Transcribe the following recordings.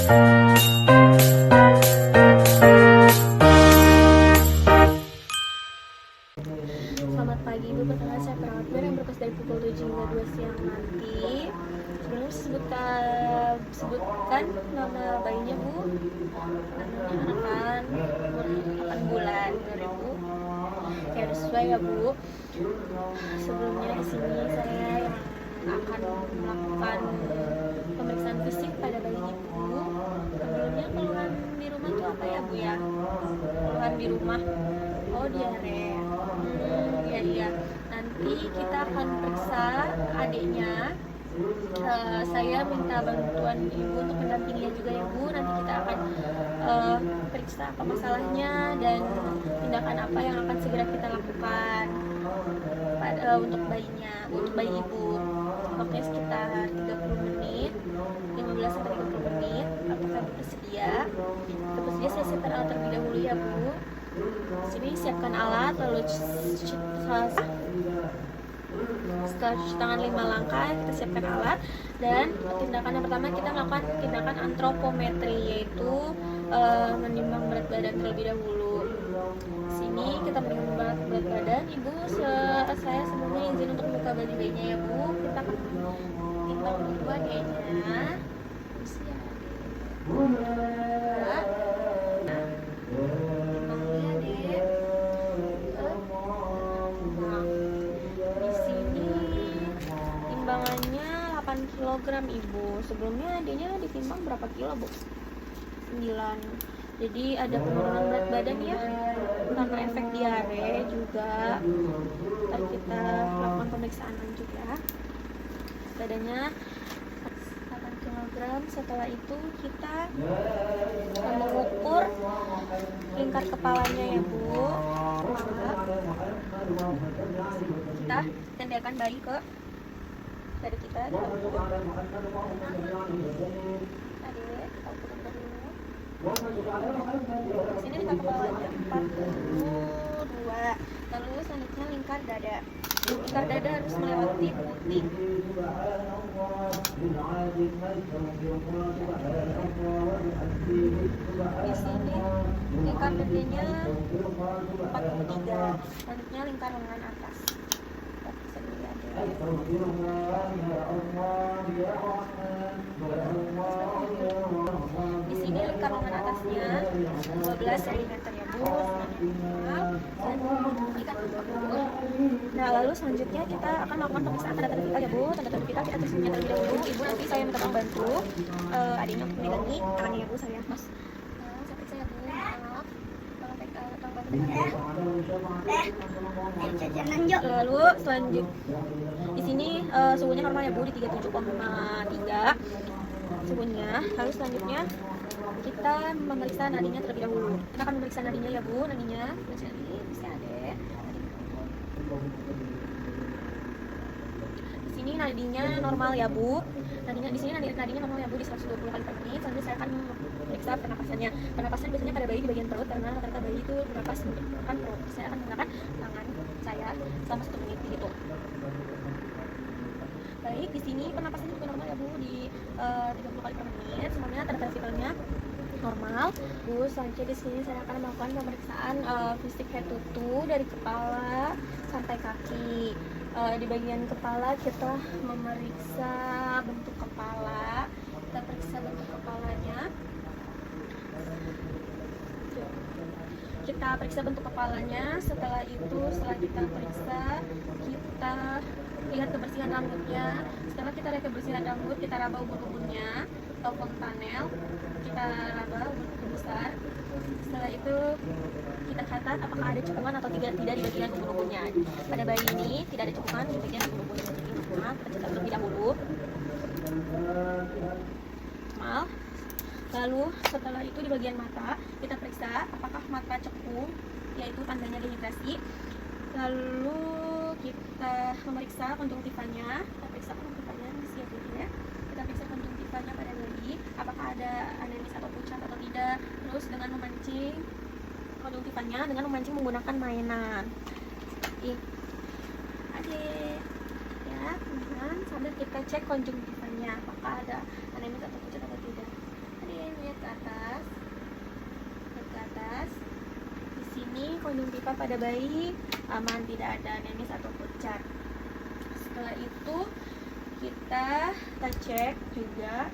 Selamat pagi Ibu, perkenalkan saya perawat biar yang bertugas dari pukul 7 hingga 2 siang nanti. Sebelumnya sebutkan nama bayinya Bu. Namanya umur 8 bulan 2000. Ya udah sesuai ya Bu. Sebelumnya di sini saya yang akan melakukan pemeriksaan fisik pada bayi Ibu. Sebelumnya keluhan di rumah itu apa ya Bu ya? Keluhan di rumah. Oh, diare. Iya. Nanti kita akan periksa adiknya. Saya minta bantuan Ibu untuk mendampinginya juga ya Bu. Nanti kita akan periksa apa masalahnya dan tindakan apa yang akan segera kita lakukan untuk bayinya, untuk bayi Ibu. Waktunya sekitar 30 menit, 15 sampai 30 menit. Apakah Ibu bersedia? Bersedia, saya siapkan alat terlebih dahulu ya Bu. Sini siapkan alat, lalu setelah cuci tangan 5 langkah kita siapkan alat, dan tindakan yang pertama kita melakukan tindakan antropometri, yaitu menimbang berat badan terlebih dahulu. Sini kita menimbang berat badan. Ibu, saya sebelumnya izin untuk membuka baju bayinya ya Bu. Kita akan timbang duluan kayaknya. Timbangannya 8 kg Ibu. Sebelumnya adanya ditimbang berapa kilo Bu? 9. Jadi ada penurunan berat badan ya, karena efek diare juga. Ntar kita lakukan pemeriksaan lanjut ya. Badannya 8 kg. Setelah itu kita mengukur lingkar kepalanya ya Bu. Kita tendekan bayi ke dari kita. Sini lingkar kepalanya 42. Lalu selanjutnya lingkar dada. Lingkar dada harus melewati putih. Di sini lingkar dadanya 43. Selanjutnya lingkar lengan atas. Di sini lingkar lengan atasnya 12 cm ya Bu. Nah, lalu selanjutnya kita akan melakukan pemeriksaan tanda-tanda vital ya Bu. Tanda-tanda vital kita tesnya terlebih dahulu. Ibu, nanti saya minta tolong bantu adiknya untuk memegangi tangannya ya Bu, saya Mas. Saya periksa ya Bu. Maaf. Tolong bantu. Lalu selanjutnya di sini suhunya normal ya Bu, di 37,3 suhunya. Lalu selanjutnya kita memeriksa nadinya terlebih dahulu. Kita akan memeriksa nadinya ya Bu, nadinya. Bisa ada. Di sini nadinya normal ya Bu. Nadinya di sini nadinya normal ya Bu, di 120 kali per menit. Selanjutnya saya akan memeriksa pernapasannya. Pernapasan biasanya pada bayi di bagian perut, karena rata-rata bayi itu bernapas menggunakan perut. Saya akan menggunakan tangan saya selama 1 menit gitu. Baik, di sini pernapasannya juga normal ya Bu, di 30 kali per menit. Semuanya tanda-tanda vitalnya normal. Bu, selanjutnya di sini saya akan melakukan pemeriksaan fisik head to toe dari kepala sampai kaki. Di bagian kepala kita memeriksa bentuk kepala. Kita periksa bentuk kepalanya. Kita periksa bentuk kepalanya. Setelah kita periksa, kita lihat kebersihan rambutnya. Setelah kita lihat kebersihan rambut, kita raba ubun-ubunnya atau fontanel. Kita raba ubun-ubun besar. Setelah itu kita catat apakah ada cekungan atau tidak di bagian ubun-ubunnya. Pada bayi ini tidak ada cekungan di bagian ubun-ubunnya. Jadi kita catat terlebih dahulu. Normal. Lalu setelah itu di bagian mata kita periksa apakah mata cekung, yaitu tandanya dehidrasi. Lalu kita memeriksa konjungtivanya. Kita periksa konjungtivanya di sini ya. Kita periksa konjungtivanya pada bayi, apakah ada anemis atau pucat atau tidak. Terus dengan memancing konjungtivanya dengan memancing menggunakan mainan. Ya, kemudian sambil kita cek konjungtivanya apakah ada anemis atau pucat atau tidak. ujung pipa pada bayi aman, tidak ada nemis atau pucat. Setelah itu kita cek juga.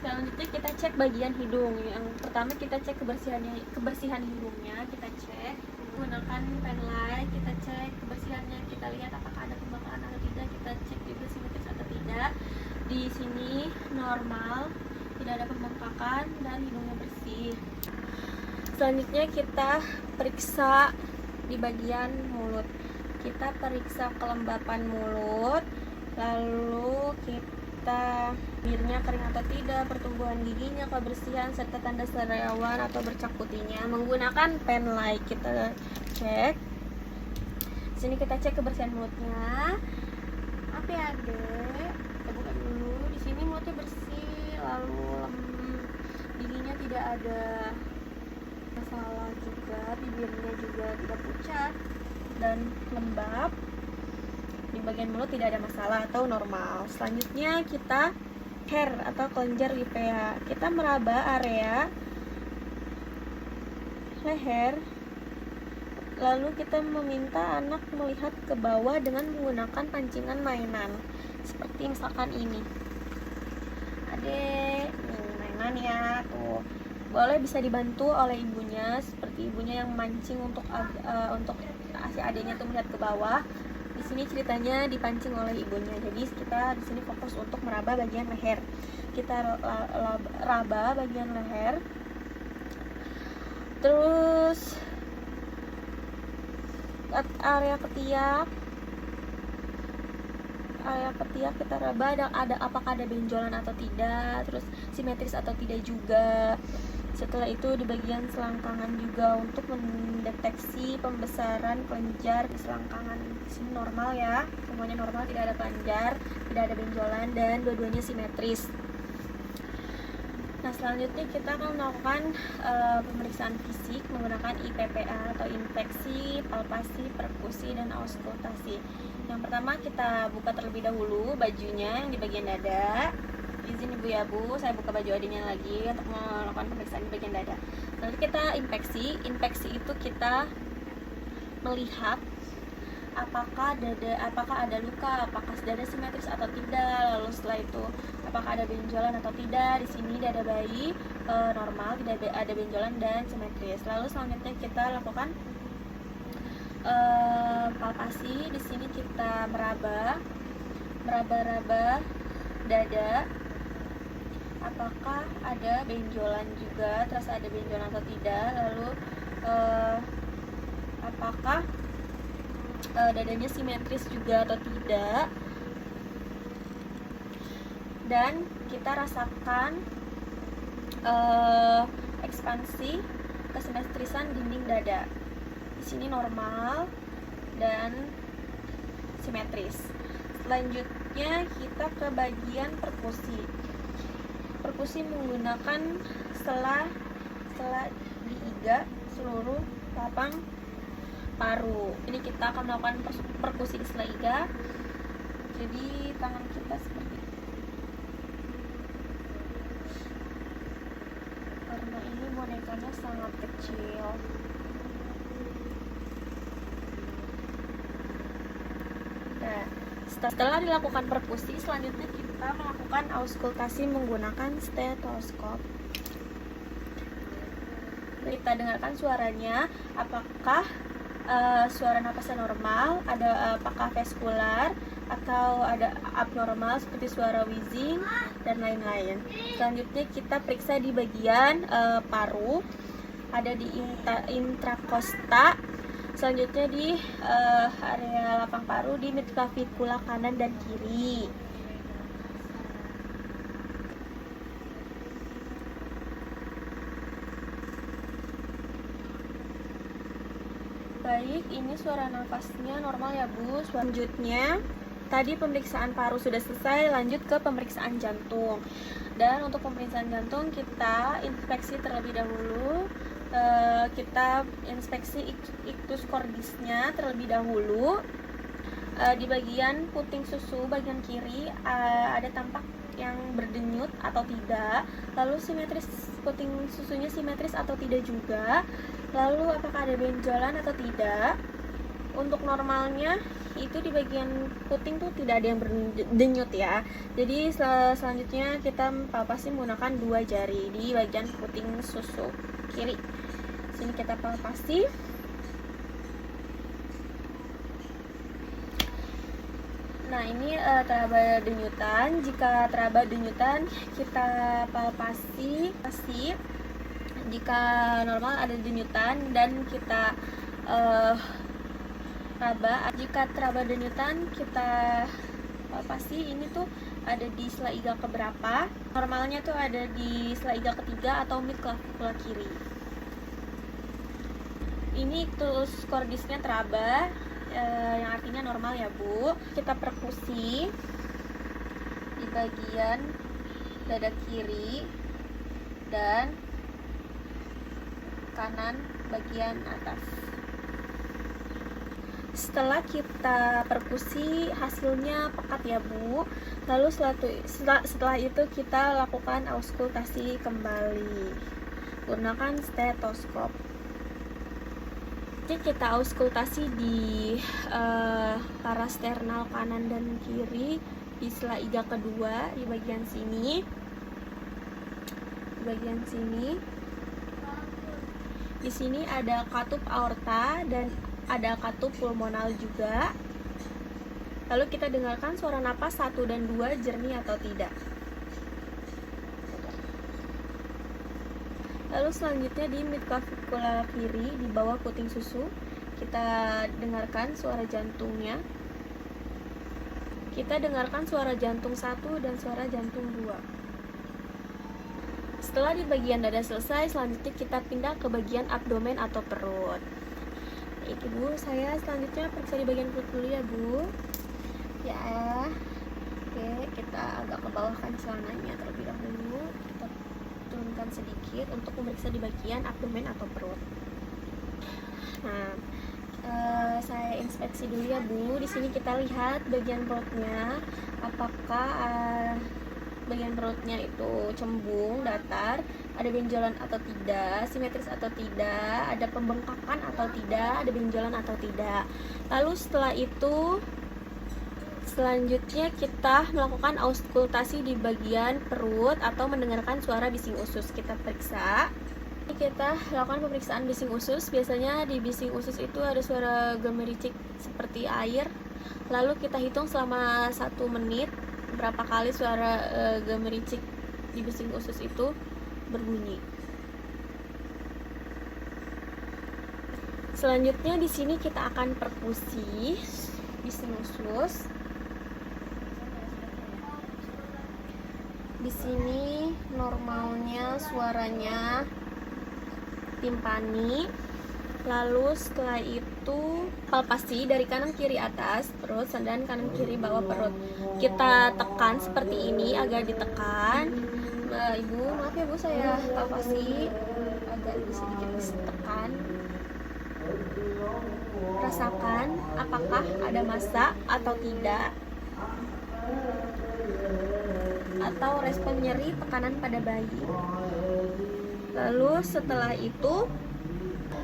Selanjutnya kita cek bagian hidung. Yang pertama kita cek kebersihan hidungnya, kita cek menggunakan pen light, kita cek kebersihannya, kita lihat apakah ada pembakaran atau tidak, kita cek juga simetris atau tidak. Di sini normal, tidak ada pembengkakan dan hidungnya bersih. Selanjutnya kita periksa di bagian mulut. Kita periksa kelembapan mulut, lalu kita bibirnya kering atau tidak, pertumbuhan giginya, kebersihan, serta tanda sariawan atau bercak putihnya. Menggunakan pen light kita cek. Sini kita cek kebersihan mulutnya. Apa ya, Dek? Kita buka dulu. Di sini mulutnya bersih, lalu giginya tidak ada masalah juga, bibirnya juga tidak pucat dan lembab. Di bagian mulut tidak ada masalah atau normal. Selanjutnya kita hair atau kelenjar wipea. Kita meraba area leher, lalu kita meminta anak melihat ke bawah dengan menggunakan pancingan mainan, seperti misalkan ini. Adek, nih mainan ya, tuh. Boleh bisa dibantu oleh ibunya, seperti ibunya yang mancing untuk si adiknya tuh melihat ke bawah. Di sini ceritanya dipancing oleh ibunya. Jadi kita di sini fokus untuk meraba bagian leher. Kita raba bagian leher. Terus area ketiak. Area ketiak kita raba, ada apakah ada benjolan atau tidak, terus simetris atau tidak juga. Setelah itu di bagian selangkangan juga untuk mendeteksi pembesaran kelenjar di selangkangan. Di sini normal ya, semuanya normal, tidak ada kelenjar, tidak ada benjolan, dan dua-duanya simetris. Nah, selanjutnya kita akan melakukan pemeriksaan fisik menggunakan IPPA atau infeksi, palpasi, perkusi, dan auskultasi. Yang pertama kita buka terlebih dahulu bajunya yang di bagian dada. Izin ibu ya bu, saya buka baju adiknya lagi untuk melakukan pemeriksaan di bagian dada. Nanti kita infeksi. Infeksi itu kita melihat apakah ada luka, apakah dada simetris atau tidak. Lalu setelah itu apakah ada benjolan atau tidak. Di sini dada bayi normal, tidak ada benjolan dan simetris. Lalu selanjutnya kita lakukan palpasi. Di sini kita meraba dada, apakah ada benjolan juga, terasa ada benjolan atau tidak. Lalu apakah dadanya simetris juga atau tidak. Dan kita rasakan ekspansi kesimetrisan dinding dada. Di sini normal dan simetris. Selanjutnya kita ke bagian perkusi. Perkusi menggunakan sela diiga seluruh lapang paru. Ini kita akan melakukan perkusi di sela iga. Jadi tangan kita seperti ini. Karena ini bonekanya sangat kecil. Nah, setelah dilakukan perkusi, selanjutnya kita melakukan auskultasi menggunakan stetoskop. Kita dengarkan suaranya, apakah suara napasnya normal, apakah vaskular atau ada abnormal seperti suara wheezing dan lain-lain. Selanjutnya kita periksa di bagian paru, ada di intrakosta. Selanjutnya di area lapang paru di midclavikula kanan dan kiri. Baik, ini suara nafasnya normal ya Bu. Selanjutnya tadi pemeriksaan paru sudah selesai, lanjut ke pemeriksaan jantung. Dan untuk pemeriksaan jantung kita inspeksi terlebih dahulu. Kita inspeksi ictus cordisnya terlebih dahulu. Di bagian puting susu bagian kiri ada tampak yang berdenyut atau tidak. Lalu simetris puting susunya simetris atau tidak juga. Lalu apakah ada benjolan atau tidak? Untuk normalnya itu di bagian puting tuh tidak ada yang berdenyut ya. Jadi selanjutnya kita palpasi menggunakan 2 jari di bagian puting susu kiri. Sini kita palpasi. Nah, ini teraba denyutan. Jika teraba denyutan, kita palpasi. Jika normal ada denyutan dan kita raba. Jika teraba denyutan, kita palpasi. Ini tuh ada di sela iga keberapa. Normalnya tuh ada di sela iga ketiga atau mid clavicula kiri. Ini tulus cordisnya teraba, yang artinya normal ya Bu. Kita perkusi di bagian dada kiri dan kanan bagian atas. Setelah kita perkusi hasilnya pekat ya Bu. Lalu setelah itu kita lakukan auskultasi kembali gunakan stetoskop. Jadi kita auskultasi di parasternal kanan dan kiri di sela iga kedua di bagian sini. Di sini ada katup aorta dan ada katup pulmonal juga. Lalu kita dengarkan suara napas 1 dan 2 jernih atau tidak. Lalu selanjutnya di mid clavicula kiri di bawah puting susu, kita dengarkan suara jantungnya. Kita dengarkan suara jantung 1 dan suara jantung 2. Setelah di bagian dada selesai, selanjutnya kita pindah ke bagian abdomen atau perut. Baik Ibu, saya selanjutnya periksa di bagian perut dulu ya Bu. Ya, oke, kita agak ke bawahkan celananya terlebih dahulu. Kita turunkan sedikit untuk memeriksa di bagian abdomen atau perut. Nah, saya inspeksi dulu ya Bu. Di sini kita lihat bagian perutnya, apakah bagian perutnya itu cembung, datar, ada benjolan atau tidak, simetris atau tidak, ada pembengkakan atau tidak, ada benjolan atau tidak. Lalu setelah itu selanjutnya kita melakukan auskultasi di bagian perut atau mendengarkan suara bising usus. Kita periksa. Kita lakukan pemeriksaan bising usus. Biasanya di bising usus itu ada suara gemericik seperti air. Lalu kita hitung selama 1 menit berapa kali suara gemericik di bising usus itu berbunyi. Selanjutnya di sini kita akan perkusi bising usus. Di sini normalnya suaranya timpani. Lalu setelah itu palpasi dari kanan kiri atas perut dan kanan kiri bawah perut. Kita tekan seperti ini, agak ditekan. Ibu, maaf ya Bu, saya palpasi agak sedikit ditekan. Rasakan apakah ada massa atau tidak, atau respon nyeri tekanan pada bayi. Lalu setelah itu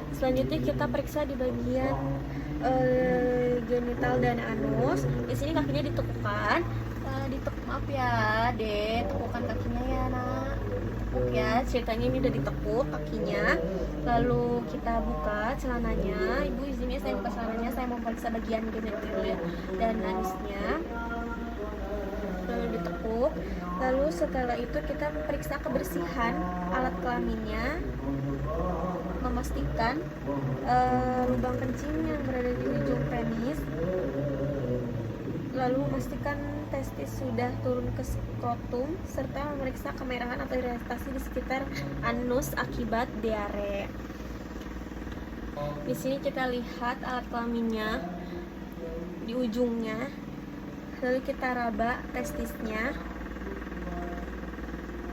selanjutnya kita periksa di bagian genital dan anus. Di sini kakinya ditekukan. Maaf ya, Dek, tekukan kakinya ya, Nak. Tekuk ya, ceritanya ini udah ditekuk kakinya. Lalu kita buka celananya. Ibu izinnya saya buka celananya, saya mau periksa bagian genital dan anusnya. Lalu ditekuk. Lalu setelah itu kita periksa kebersihan alat kelaminnya, memastikan lubang kencing yang berada di ujung penis, lalu memastikan testis sudah turun ke skrotum, serta memeriksa kemerahan atau iritasi di sekitar anus akibat diare. Di sini kita lihat alat kelaminnya di ujungnya, lalu kita raba testisnya.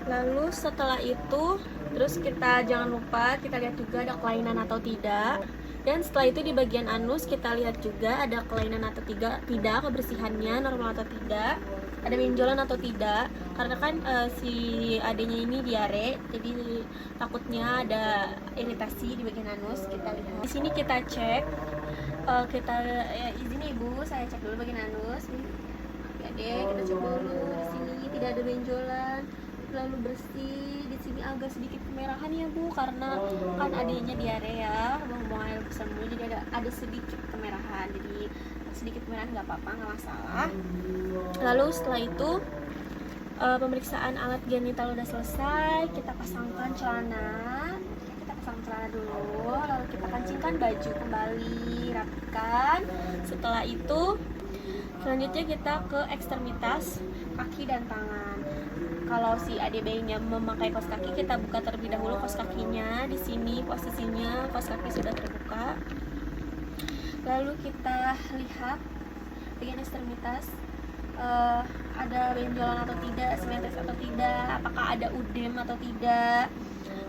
Lalu setelah itu terus kita jangan lupa kita lihat juga ada kelainan atau tidak. Dan setelah itu di bagian anus kita lihat juga ada kelainan atau tidak, kebersihannya normal atau tidak. ada benjolan atau tidak, karena kan si adenya ini diare, jadi takutnya ada iritasi di bagian anus. Kita lihat di sini, kita cek, kita izin ibu, saya cek dulu bagian anus ya deh, kita cek dulu. Di sini tidak ada benjolan, lalu bersih. Di sini agak sedikit kemerahan ya bu, karena kan adanya diare ya, buang air besar mulu, jadi ada sedikit kemerahan. Jadi sedikit kemerahan nggak apa-apa, nggak masalah. Lalu setelah itu pemeriksaan alat genital udah selesai, kita pasangkan celana. Kita pasang celana dulu, lalu kita kancingkan baju kembali, rapikan. Setelah itu selanjutnya kita ke ekstremitas kaki dan tangan. Kalau si adik bayinya memakai kaos kaki, kita buka terlebih dahulu kaos kakinya. Di sini posisinya kaos kaki sudah terbuka. Lalu kita lihat bagian ekstremitas, ada benjolan atau tidak, simetris atau tidak, apakah ada udem atau tidak.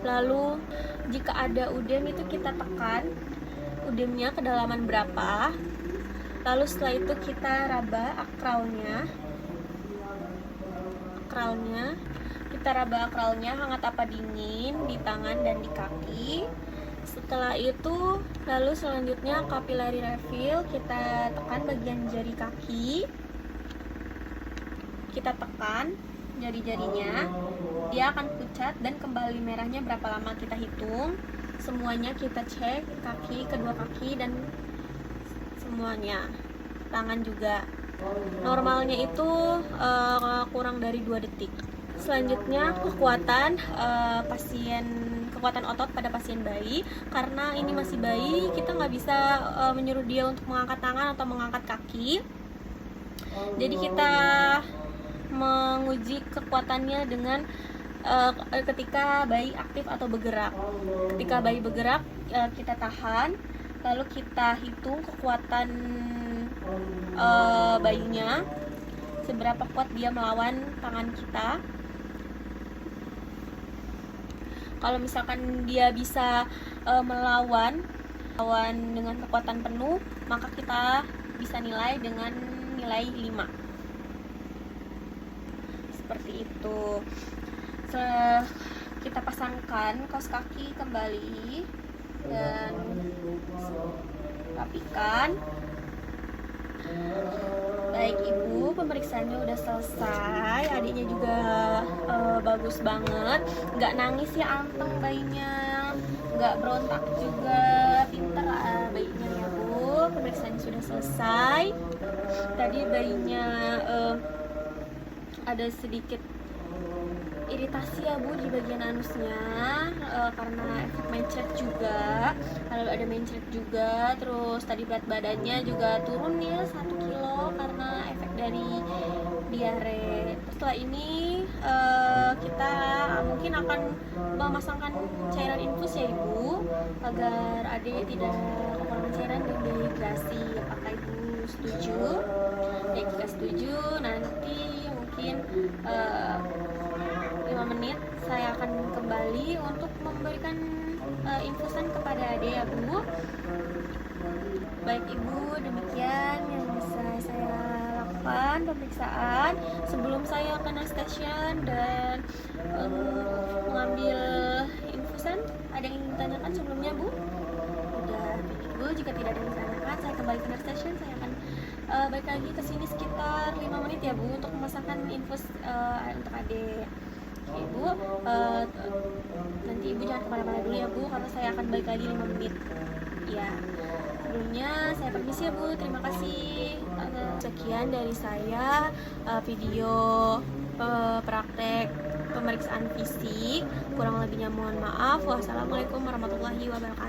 Lalu jika ada udem itu kita tekan udemnya kedalaman berapa. Lalu setelah itu kita raba akralnya, kita raba akralnya hangat apa dingin di tangan dan di kaki. Setelah itu lalu selanjutnya capillary refill, kita tekan bagian jari kaki, kita tekan jari-jarinya, dia akan pucat dan kembali merahnya berapa lama kita hitung. Semuanya kita cek, kaki, kedua kaki dan semuanya, tangan juga. Normalnya itu kurang dari 2 detik. Selanjutnya kekuatan kekuatan otot pada pasien bayi. Karena ini masih bayi, kita nggak bisa menyuruh dia untuk mengangkat tangan atau mengangkat kaki. Jadi kita menguji kekuatannya dengan ketika bayi aktif atau bergerak. Ketika bayi bergerak, kita tahan, lalu kita hitung kekuatan bayinya, seberapa kuat dia melawan tangan kita. Kalau misalkan dia bisa melawan dengan kekuatan penuh, maka kita bisa nilai dengan nilai 5. Seperti itu. Kita pasangkan kaos kaki kembali dan rapikan. Baik ibu, pemeriksaannya udah selesai. Adiknya juga bagus banget, nggak nangis ya, anteng bayinya, nggak berontak juga, pinter bayinya ya bu. Pemeriksaannya sudah selesai. Tadi bayinya ada sedikit iritasi ya bu di bagian anusnya, karena efek mencret juga, lalu ada mencret juga. Terus tadi berat badannya juga turun ya 1 kilo karena efek dari diare. Setelah ini kita mungkin akan memasangkan cairan infus ya ibu, agar adik tidak kekurangan cairan dan dehidrasi. Apakah ibu setuju? Ya jika setuju, nanti mungkin 5 menit saya akan kembali untuk memberikan infusan kepada adik ya bu. Baik ibu, demikian yang bisa saya lakukan pemeriksaan sebelum saya ke nurse station dan mengambil infusan. Ada yang ingin ditanyakan sebelumnya bu? Udah, ibu, jika tidak ada yang ditanyakan, saya kembali ke nurse station. Saya akan balik lagi ke sini sekitar 5 menit ya bu, untuk memasangkan infus untuk adik. Ibu, nanti ibu jangan kemana-mana dulu ya bu, karena saya akan balik lagi 5 menit ya. Sebelumnya saya permisi ya bu, terima kasih. Sekian dari saya video praktek pemeriksaan fisik, kurang lebihnya mohon maaf. Wassalamualaikum warahmatullahi wabarakatuh.